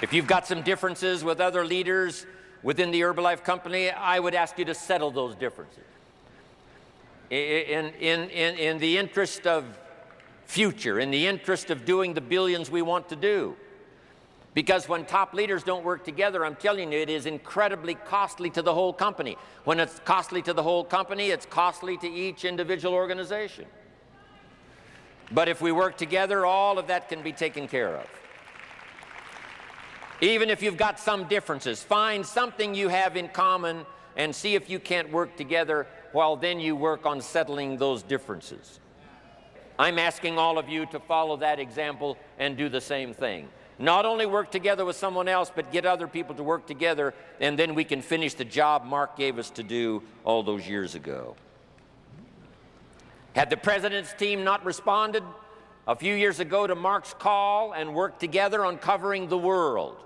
If you've got some differences with other leaders within the Herbalife company, I would ask you to settle those differences. In the interest of future, in the interest of doing the billions we want to do. Because when top leaders don't work together, I'm telling you, it is incredibly costly to the whole company. When it's costly to the whole company, it's costly to each individual organization. But if we work together, all of that can be taken care of. Even if you've got some differences, find something you have in common and see if you can't work together while then you work on settling those differences. I'm asking all of you to follow that example and do the same thing. Not only work together with someone else, but get other people to work together, and then we can finish the job Mark gave us to do all those years ago. Had the President's team not responded a few years ago to Mark's call and worked together on covering the world,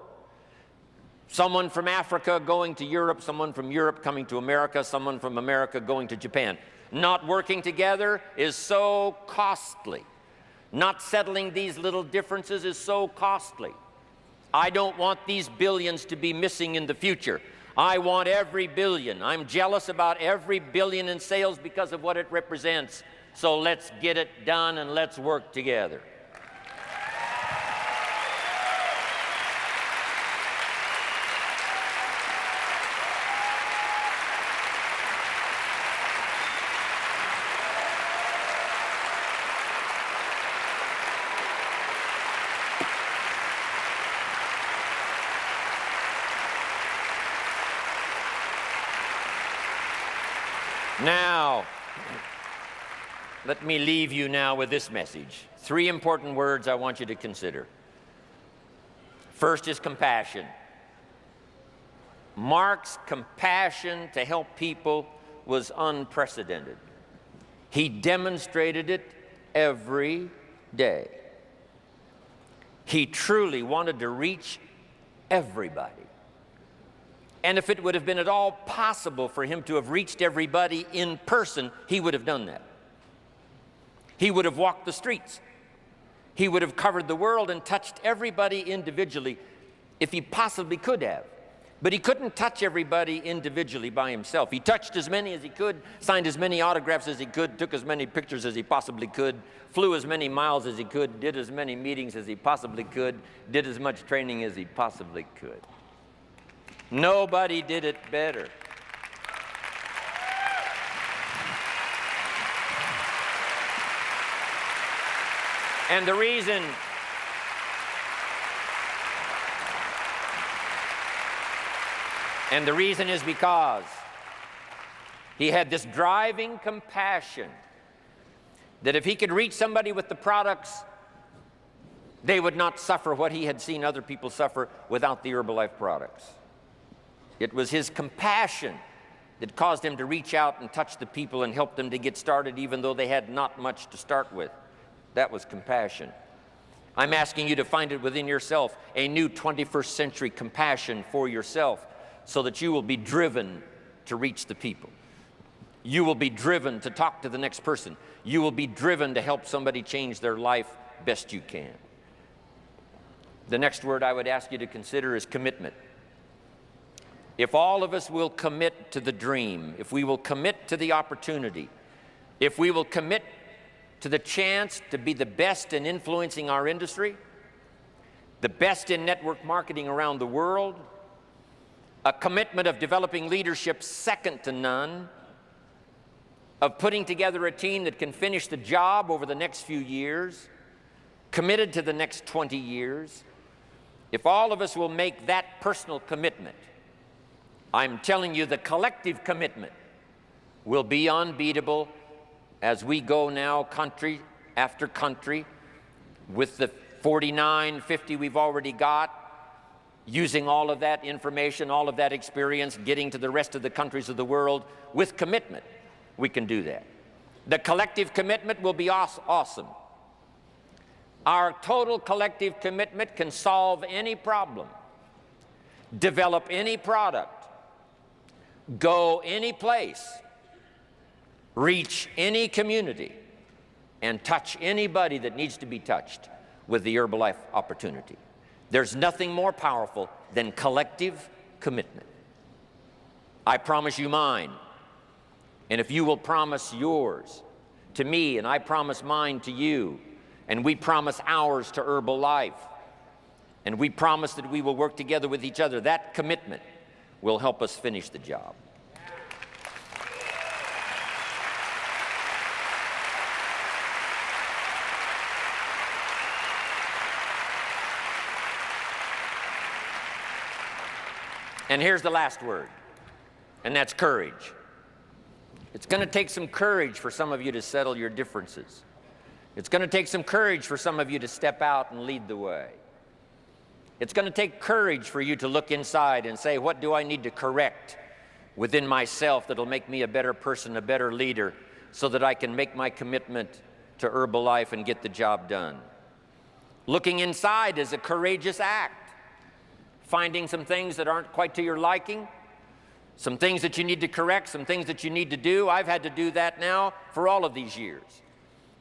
someone from Africa going to Europe, someone from Europe coming to America, someone from America going to Japan, not working together is so costly. Not settling these little differences is so costly. I don't want these billions to be missing in the future. I want every billion. I'm jealous about every billion in sales because of what it represents. So let's get it done and let's work together. Now, let me leave you now with this message. 3 important words I want you to consider. First is compassion. Mark's compassion to help people was unprecedented. He demonstrated it every day. He truly wanted to reach everybody. And if it would have been at all possible for him to have reached everybody in person, he would have done that. He would have walked the streets. He would have covered the world and touched everybody individually if he possibly could have. But he couldn't touch everybody individually by himself. He touched as many as he could, signed as many autographs as he could, took as many pictures as he possibly could, flew as many miles as he could, did as many meetings as he possibly could, did as much training as he possibly could. Nobody did it better. And the reason is because he had this driving compassion that if he could reach somebody with the products, they would not suffer what he had seen other people suffer without the Herbalife products. It was his compassion that caused him to reach out and touch the people and help them to get started even though they had not much to start with. That was compassion. I'm asking you to find it within yourself, a new 21st century compassion for yourself so that you will be driven to reach the people. You will be driven to talk to the next person. You will be driven to help somebody change their life best you can. The next word I would ask you to consider is commitment. If all of us will commit to the dream, if we will commit to the opportunity, if we will commit to the chance to be the best in influencing our industry, the best in network marketing around the world, a commitment of developing leadership second to none, of putting together a team that can finish the job over the next few years, committed to the next 20 years, if all of us will make that personal commitment, I'm telling you the collective commitment will be unbeatable as we go now country after country with the 49, 50 we've already got, using all of that information, all of that experience, getting to the rest of the countries of the world with commitment. We can do that. The collective commitment will be awesome. Our total collective commitment can solve any problem, develop any product, go any place, reach any community, and touch anybody that needs to be touched with the Herbalife opportunity. There's nothing more powerful than collective commitment. I promise you mine, and if you will promise yours to me, and I promise mine to you, and we promise ours to Herbalife, and we promise that we will work together with each other, that commitment will help us finish the job. And here's the last word, and that's courage. It's going to take some courage for some of you to settle your differences. It's going to take some courage for some of you to step out and lead the way. It's going to take courage for you to look inside and say, what do I need to correct within myself that'll make me a better person, a better leader, so that I can make my commitment to Herbalife and get the job done? Looking inside is a courageous act. Finding some things that aren't quite to your liking, some things that you need to correct, some things that you need to do. I've had to do that now for all of these years.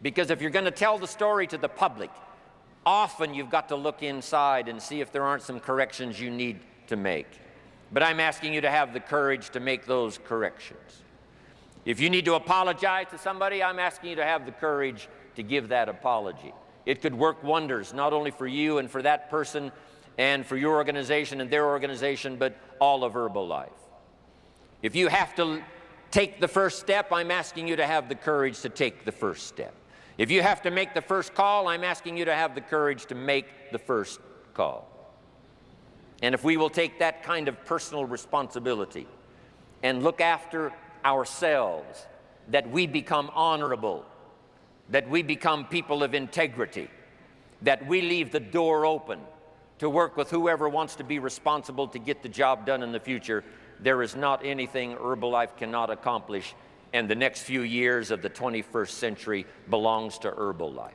Because if you're going to tell the story to the public, often you've got to look inside and see if there aren't some corrections you need to make. But I'm asking you to have the courage to make those corrections. If you need to apologize to somebody, I'm asking you to have the courage to give that apology. It could work wonders, not only for you and for that person and for your organization and their organization, but all of Herbalife. If you have to take the first step, I'm asking you to have the courage to take the first step. If you have to make the first call, I'm asking you to have the courage to make the first call. And if we will take that kind of personal responsibility and look after ourselves, that we become honorable, that we become people of integrity, that we leave the door open to work with whoever wants to be responsible to get the job done in the future, there is not anything Herbalife cannot accomplish, and the next few years of the 21st century belongs to Herbalife.